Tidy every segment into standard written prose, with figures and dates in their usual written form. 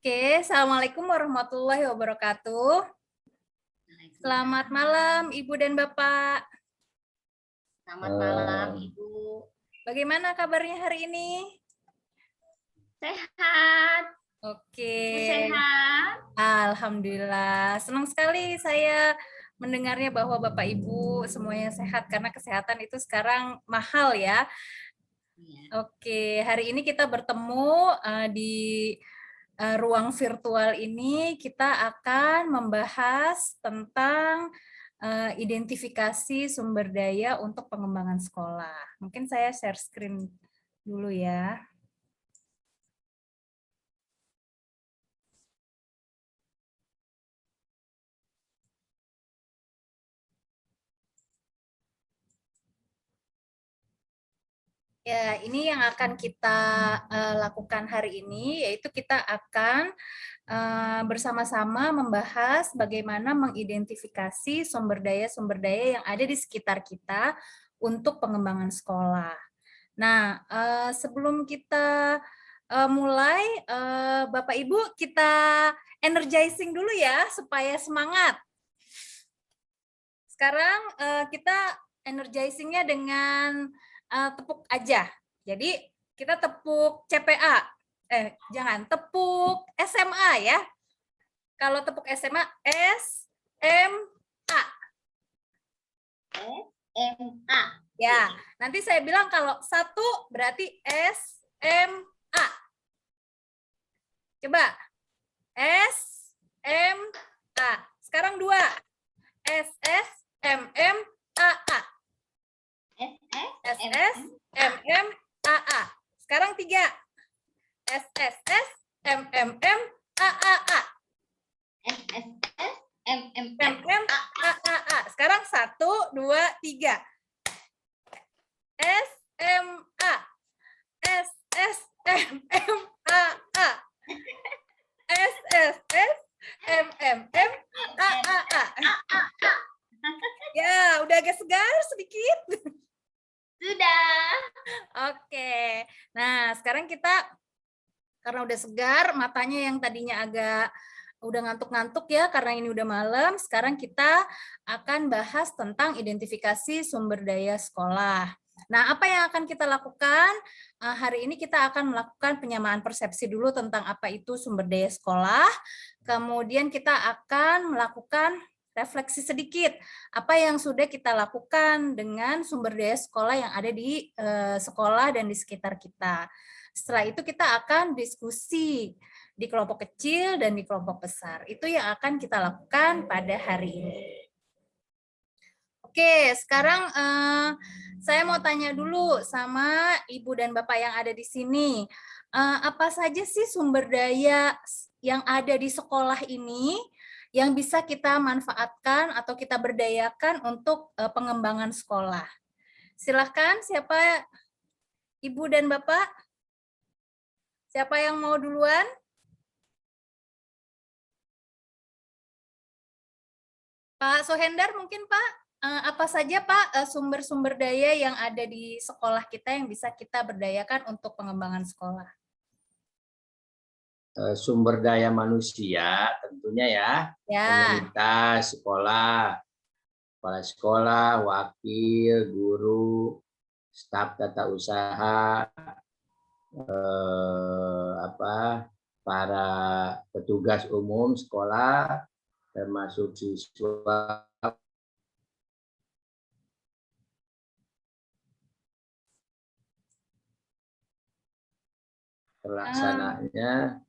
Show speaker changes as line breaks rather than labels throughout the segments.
Oke, Assalamualaikum warahmatullahi wabarakatuh. Selamat malam, Ibu dan Bapak.
Selamat malam, Ibu.
Bagaimana kabarnya hari ini?
Sehat.
Oke.
Ibu sehat?
Alhamdulillah. Senang sekali saya mendengarnya bahwa Bapak Ibu semuanya sehat karena kesehatan itu sekarang mahal ya. Oke, hari ini kita bertemu di ruang virtual ini. Kita akan membahas tentang identifikasi sumber daya untuk pengembangan sekolah. Mungkin saya share screen dulu ya. Ya, ini yang akan kita lakukan hari ini, yaitu kita akan bersama-sama membahas bagaimana mengidentifikasi sumber daya yang ada di sekitar kita untuk pengembangan sekolah. Nah, sebelum kita mulai, Bapak Ibu kita energizing dulu ya supaya semangat. Sekarang kita energizingnya dengan tepuk aja. Jadi kita tepuk CPA. Jangan, tepuk SMA ya. Kalau tepuk SMA, S, M, A.
SMA.
Ya, nanti saya bilang kalau satu berarti S, M, A. Coba. S, M, A. Sekarang dua. S, S, M, M, A, A. S, S, M, M, A, A. Sekarang tiga. S, S, S, M, M, M, A, A, A.
S, S, S, M, M,
M, M, A, A, A. Sekarang satu, dua, tiga. S, M, A. S, S, M, M, A, A. S, S, S, M, M, M, A, A, A. Ya, udah agak segar sedikit.
Sudah.
Oke. Nah, sekarang kita karena udah segar, matanya yang tadinya agak udah ngantuk-ngantuk ya karena ini udah malam, sekarang kita akan bahas tentang identifikasi sumber daya sekolah. Nah, apa yang akan kita lakukan? Hari ini kita akan melakukan penyamaan persepsi dulu tentang apa itu sumber daya sekolah. Kemudian kita akan melakukan refleksi sedikit apa yang sudah kita lakukan dengan sumber daya sekolah yang ada di sekolah dan di sekitar kita. Setelah itu kita akan diskusi di kelompok kecil dan di kelompok besar. Itu yang akan kita lakukan pada hari ini. Oke, sekarang saya mau tanya dulu sama Ibu dan Bapak yang ada di sini. Apa saja sih sumber daya yang ada di sekolah ini yang bisa kita manfaatkan atau kita berdayakan untuk pengembangan sekolah? Silahkan, siapa Ibu dan Bapak? Siapa yang mau duluan? Pak Sohendar mungkin Pak, apa saja Pak sumber-sumber daya yang ada di sekolah kita yang bisa kita berdayakan untuk pengembangan sekolah?
Sumber daya manusia tentunya ya, komunitas, sekolah, kepala sekolah, wakil, guru, staf tata usaha, para petugas umum sekolah, termasuk siswa, pelaksananya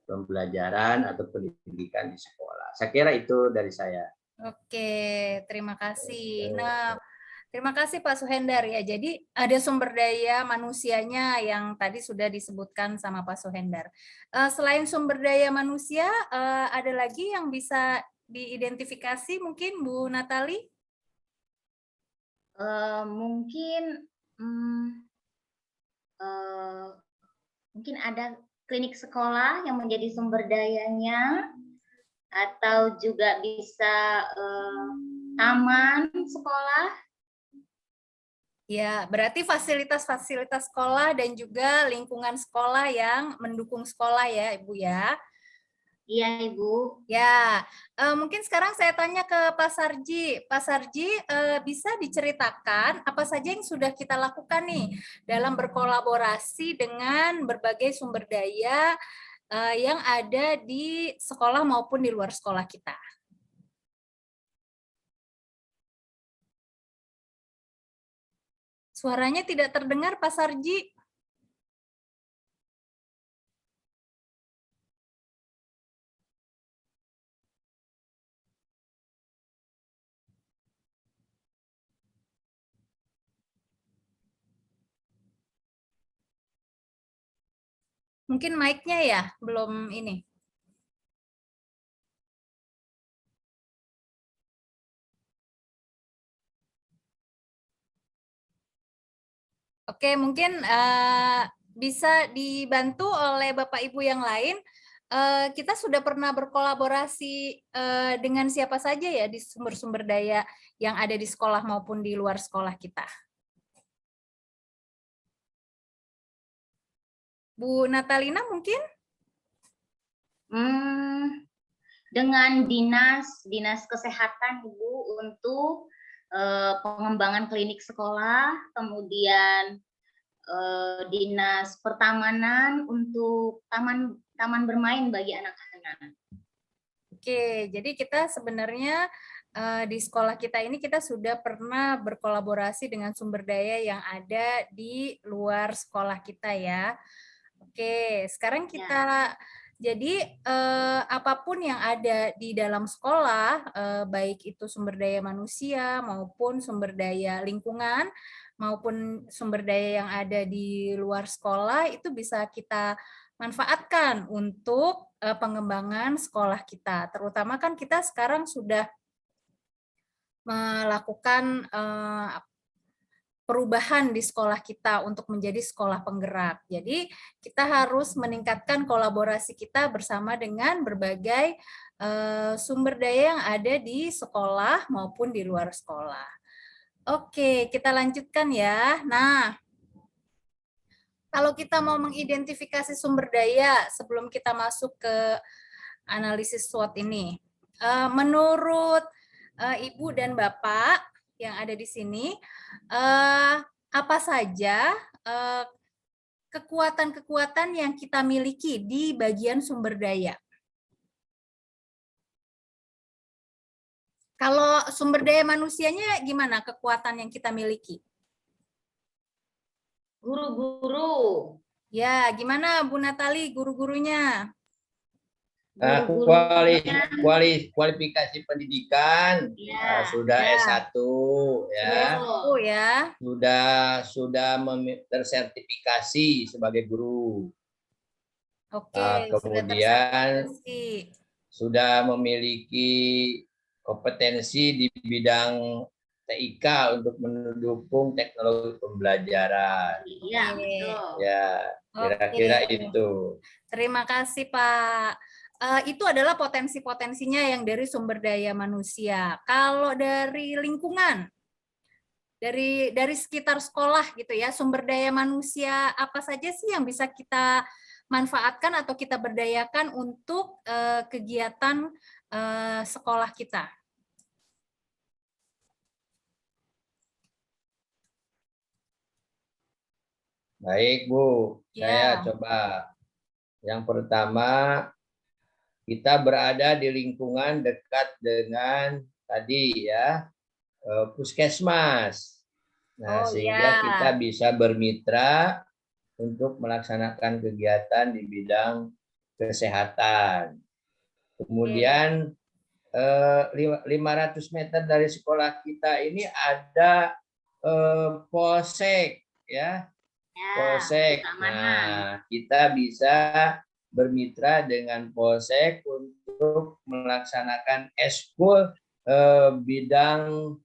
pembelajaran atau pendidikan di sekolah. Saya kira itu dari saya.
Oke, terima kasih. Nah, terima kasih Pak Suhendar ya. Jadi ada sumber daya manusianya yang tadi sudah disebutkan sama Pak Suhendar. Selain sumber daya manusia, ada lagi yang bisa diidentifikasi mungkin Bu Natali?
Mungkin ada klinik sekolah yang menjadi sumber dayanya, atau juga bisa taman sekolah.
Ya, berarti fasilitas-fasilitas sekolah dan juga lingkungan sekolah yang mendukung sekolah ya, Ibu ya.
Iya, Ibu.
Ya, mungkin sekarang saya tanya ke Pak Sarji. Pak Sarji, bisa diceritakan apa saja yang sudah kita lakukan nih dalam berkolaborasi dengan berbagai sumber daya yang ada di sekolah maupun di luar sekolah kita. Suaranya tidak terdengar, Pak Sarji. Mungkin mic-nya ya, belum ini. Oke, mungkin bisa dibantu oleh Bapak Ibu yang lain. Kita sudah pernah berkolaborasi dengan siapa saja ya di sumber-sumber daya yang ada di sekolah maupun di luar sekolah kita. Bu Natalina mungkin?
Dengan dinas kesehatan, Ibu, untuk pengembangan klinik sekolah, kemudian dinas pertamanan untuk taman bermain bagi anak-anak.
Oke, jadi kita sebenarnya di sekolah kita ini kita sudah pernah berkolaborasi dengan sumber daya yang ada di luar sekolah kita ya. Oke, sekarang kita jadi apapun yang ada di dalam sekolah, baik itu sumber daya manusia maupun sumber daya lingkungan maupun sumber daya yang ada di luar sekolah itu bisa kita manfaatkan untuk pengembangan sekolah kita. Terutama kan kita sekarang sudah melakukan perubahan di sekolah kita untuk menjadi sekolah penggerak. Jadi kita harus meningkatkan kolaborasi kita bersama dengan berbagai sumber daya yang ada di sekolah maupun di luar sekolah. Oke, kita lanjutkan ya. Nah, kalau kita mau mengidentifikasi sumber daya sebelum kita masuk ke analisis SWOT ini, menurut Ibu dan Bapak yang ada di sini, apa saja kekuatan-kekuatan yang kita miliki di bagian sumber daya? Kalau sumber daya manusianya gimana kekuatan yang kita miliki?
Guru-guru.
Ya, gimana Bu Natali guru-gurunya?
Kualifikasi pendidikan sudah
Ya.
S1 ya. Sudah tersertifikasi sebagai guru.
Oke,
kemudian sudah memiliki kompetensi di bidang TIK untuk mendukung teknologi pembelajaran.
Iya, betul.
Ya, kira-kira itu.
Terima kasih, Pak. Itu adalah potensi-potensinya yang dari sumber daya manusia. Kalau dari lingkungan, dari sekitar sekolah gitu ya, sumber daya manusia apa saja sih yang bisa kita manfaatkan atau kita berdayakan untuk kegiatan sekolah kita?
Baik, Bu. Saya coba. Yang pertama, kita berada di lingkungan dekat dengan tadi ya, puskesmas. Nah, sehingga kita bisa bermitra untuk melaksanakan kegiatan di bidang kesehatan. Kemudian 500 meter dari sekolah kita ini ada polsek ya. Polsek. Nah, kita bisa bermitra dengan polsek untuk melaksanakan eskul bidang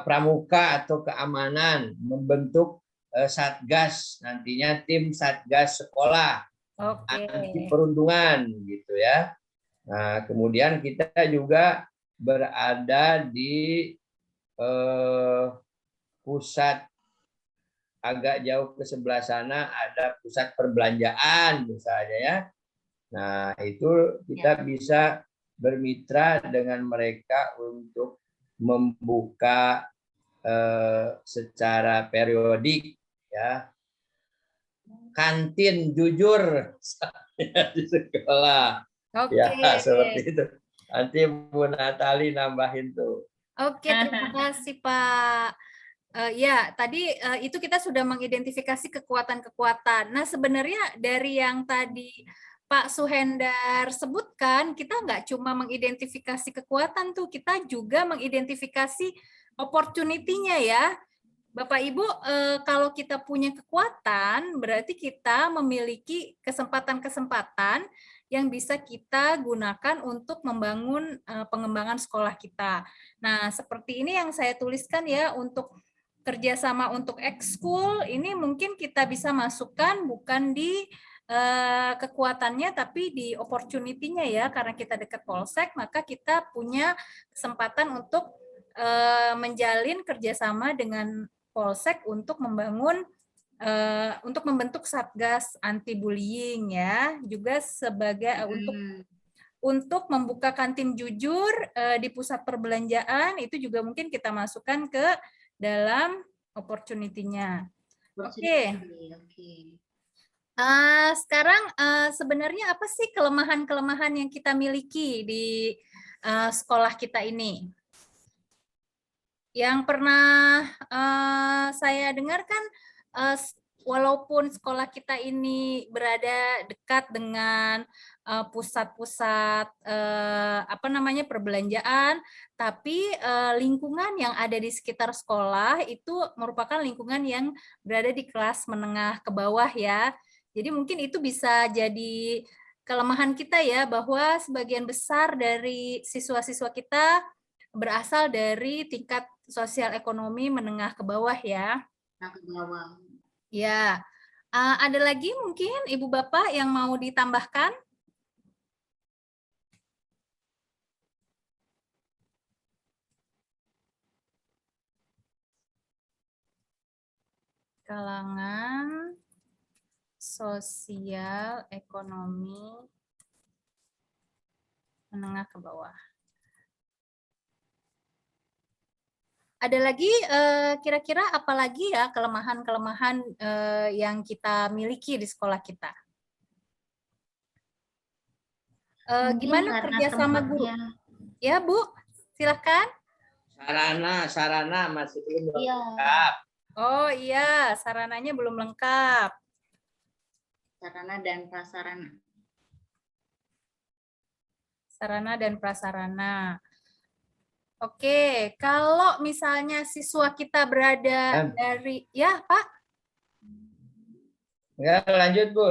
pramuka atau keamanan, membentuk satgas, nantinya tim satgas sekolah anti perundungan gitu ya. Nah, kemudian kita juga berada di pusat agak jauh ke sebelah sana, ada pusat perbelanjaan misalnya ya. Nah, itu kita bisa bermitra dengan mereka untuk membuka secara periodik ya kantin jujur di sekolah. Ya,
Oke.
seperti itu. Nanti Bu Natali nambahin tuh.
Oke, terima kasih Pak. Ya, tadi itu kita sudah mengidentifikasi kekuatan-kekuatan. Nah, sebenarnya dari yang tadi Pak Suhendar sebutkan, kita nggak cuma mengidentifikasi kekuatan tuh, kita juga mengidentifikasi opportunity-nya ya. Bapak Ibu, kalau kita punya kekuatan, berarti kita memiliki kesempatan-kesempatan yang bisa kita gunakan untuk membangun pengembangan sekolah kita. Nah, seperti ini yang saya tuliskan ya, untuk kerjasama untuk ekskul, ini mungkin kita bisa masukkan bukan di kekuatannya, tapi di opportunity-nya ya, karena kita dekat Polsek, maka kita punya kesempatan untuk menjalin kerjasama dengan Polsek untuk membangun untuk membentuk satgas anti bullying ya, juga sebagai untuk membuka kantin jujur di pusat perbelanjaan, itu juga mungkin kita masukkan ke dalam opportunity-nya. Oke. Sekarang sebenarnya apa sih kelemahan-kelemahan yang kita miliki di sekolah kita ini? Yang pernah saya dengarkan, walaupun sekolah kita ini berada dekat dengan pusat-pusat perbelanjaan, tapi lingkungan yang ada di sekitar sekolah itu merupakan lingkungan yang berada di kelas menengah ke bawah ya. Jadi mungkin itu bisa jadi kelemahan kita ya, bahwa sebagian besar dari siswa-siswa kita berasal dari tingkat sosial ekonomi menengah ke bawah ya.
Nah, ke bawah.
Ya, ada lagi mungkin Ibu Bapak yang mau ditambahkan? Kalangan sosial ekonomi menengah ke bawah. Ada lagi kira-kira apa lagi ya kelemahan-kelemahan yang kita miliki di sekolah kita? Gimana kerjasama guru? Ya Bu, silakan.
Sarana masih belum
Iya.
lengkap.
Oh iya, sarananya belum lengkap.
Sarana dan prasarana.
Sarana dan prasarana. Oke, kalau misalnya siswa kita berada dari, ya Pak?
Enggak, lanjut Bu.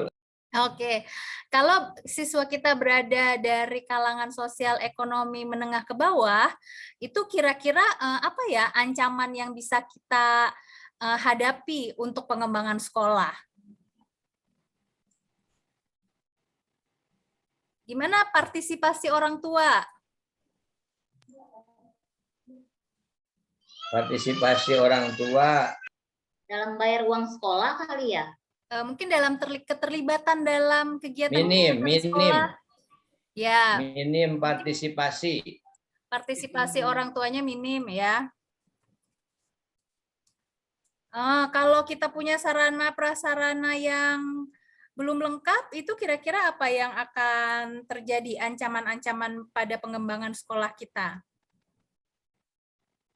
Oke, kalau siswa kita berada dari kalangan sosial ekonomi menengah ke bawah, itu kira-kira apa ya ancaman yang bisa kita hadapi untuk pengembangan sekolah? Gimana partisipasi orang tua?
Partisipasi orang tua
dalam bayar uang sekolah kali ya?
Mungkin dalam keterlibatan dalam kegiatan
minim.
sekolah. Ya.
Minim partisipasi.
Partisipasi orang tuanya minim ya. Kalau kita punya sarana prasarana yang belum lengkap, itu kira-kira apa yang akan terjadi ancaman-ancaman pada pengembangan sekolah kita?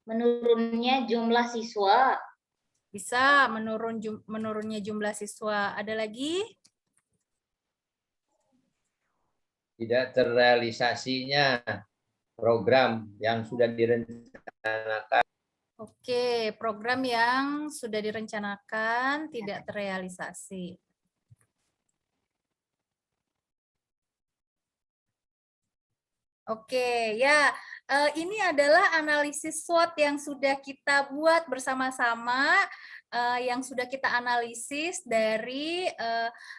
Menurunnya jumlah siswa.
Bisa menurunnya jumlah siswa. Ada lagi?
Tidak terrealisasinya program yang sudah direncanakan.
Oke, program yang sudah direncanakan tidak terrealisasi. Oke, ya ini adalah analisis SWOT yang sudah kita buat bersama-sama, yang sudah kita analisis dari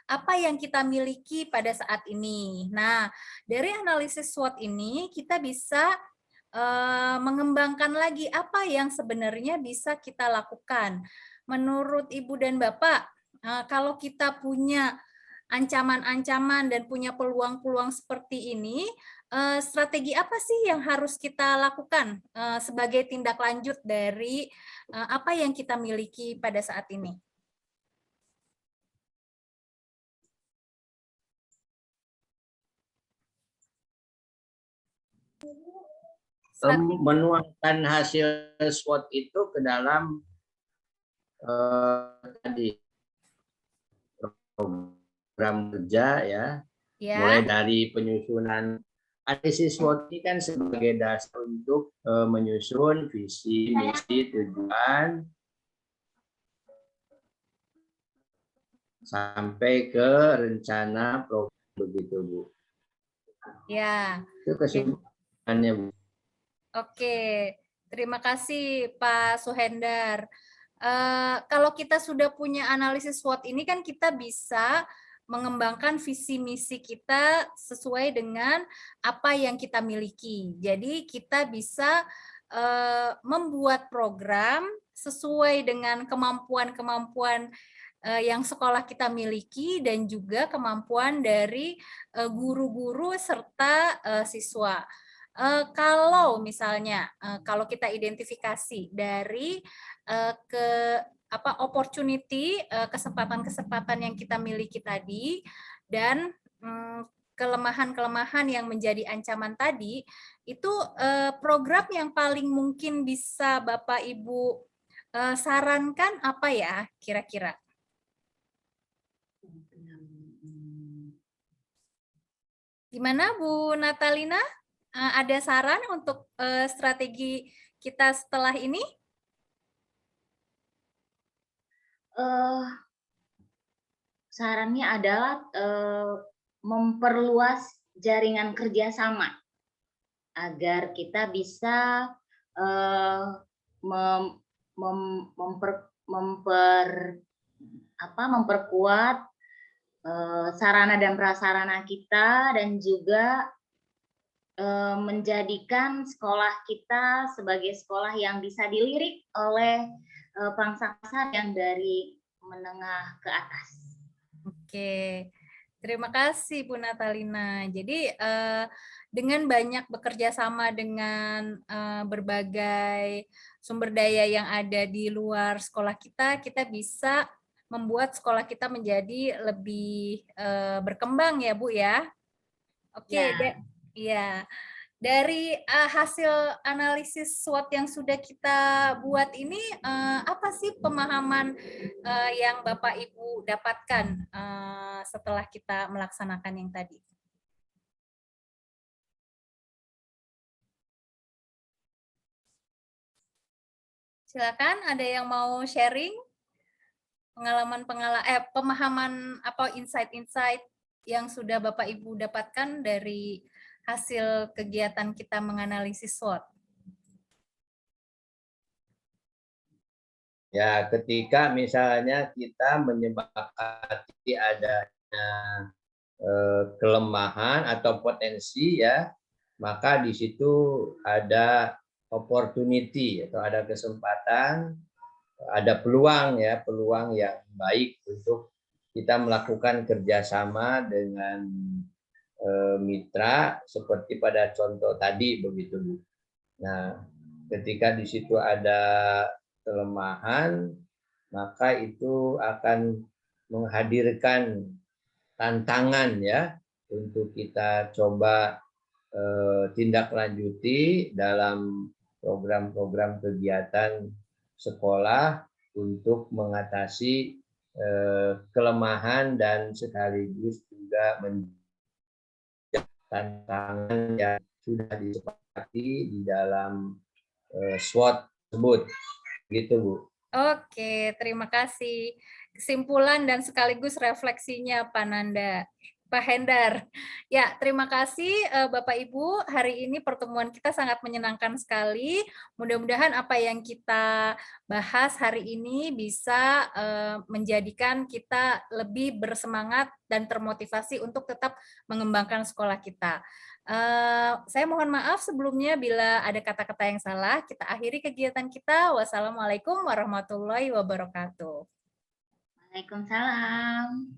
apa yang kita miliki pada saat ini. Nah, dari analisis SWOT ini kita bisa mengembangkan lagi apa yang sebenarnya bisa kita lakukan. Menurut Ibu dan Bapak, kalau kita punya ancaman-ancaman dan punya peluang-peluang seperti ini, strategi apa sih yang harus kita lakukan sebagai tindak lanjut dari apa yang kita miliki pada saat ini?
Menuangkan hasil SWOT itu ke dalam tadi program kerja ya, mulai dari penyusunan. Analisis SWOT ini kan sebagai dasar untuk menyusun visi, misi, tujuan sampai ke rencana program, begitu Bu.
Ya.
Itu kesimpulannya Bu.
Oke, terima kasih Pak Suhendar. Kalau kita sudah punya analisis SWOT ini kan kita bisa mengembangkan visi misi kita sesuai dengan apa yang kita miliki. Jadi kita bisa membuat program sesuai dengan kemampuan-kemampuan yang sekolah kita miliki dan juga kemampuan dari guru-guru serta siswa. Kalau misalnya kalau kita identifikasi dari opportunity, kesempatan-kesempatan yang kita miliki tadi dan kelemahan-kelemahan yang menjadi ancaman tadi, itu program yang paling mungkin bisa Bapak Ibu sarankan apa ya kira-kira? Gimana Bu Natalina? Ada saran untuk strategi kita setelah ini?
Sarannya adalah memperluas jaringan kerjasama agar kita bisa memperkuat sarana dan prasarana kita dan juga menjadikan sekolah kita sebagai sekolah yang bisa dilirik oleh pangsa pasar yang dari menengah ke atas.
Oke, terima kasih Bu Natalina. Jadi dengan banyak bekerja sama dengan berbagai sumber daya yang ada di luar sekolah kita, kita bisa membuat sekolah kita menjadi lebih berkembang ya Bu ya. Oke, ya. Dari hasil analisis SWOT yang sudah kita buat ini, apa sih pemahaman yang Bapak Ibu dapatkan setelah kita melaksanakan yang tadi? Silakan, ada yang mau sharing pemahaman atau insight-insight yang sudah Bapak Ibu dapatkan dari hasil kegiatan kita menganalisis SWOT?
Ya, ketika misalnya kita menyepakati adanya kelemahan atau potensi ya, maka di situ ada opportunity atau ada kesempatan, ada peluang ya, peluang yang baik untuk kita melakukan kerjasama dengan mitra seperti pada contoh tadi begitu Bu. Nah, ketika di situ ada kelemahan, maka itu akan menghadirkan tantangan ya untuk kita coba tindak lanjuti dalam program-program kegiatan sekolah untuk mengatasi kelemahan dan sekaligus juga tantangan yang sudah disepakati di dalam SWOT tersebut. Gitu, Bu.
Oke, terima kasih. Kesimpulan dan sekaligus refleksinya Pak Hendar. Ya, terima kasih Bapak Ibu. Hari ini pertemuan kita sangat menyenangkan sekali. Mudah-mudahan apa yang kita bahas hari ini bisa menjadikan kita lebih bersemangat dan termotivasi untuk tetap mengembangkan sekolah kita. Saya mohon maaf sebelumnya bila ada kata-kata yang salah. Kita akhiri kegiatan kita. Wassalamualaikum warahmatullahi wabarakatuh.
Waalaikumsalam.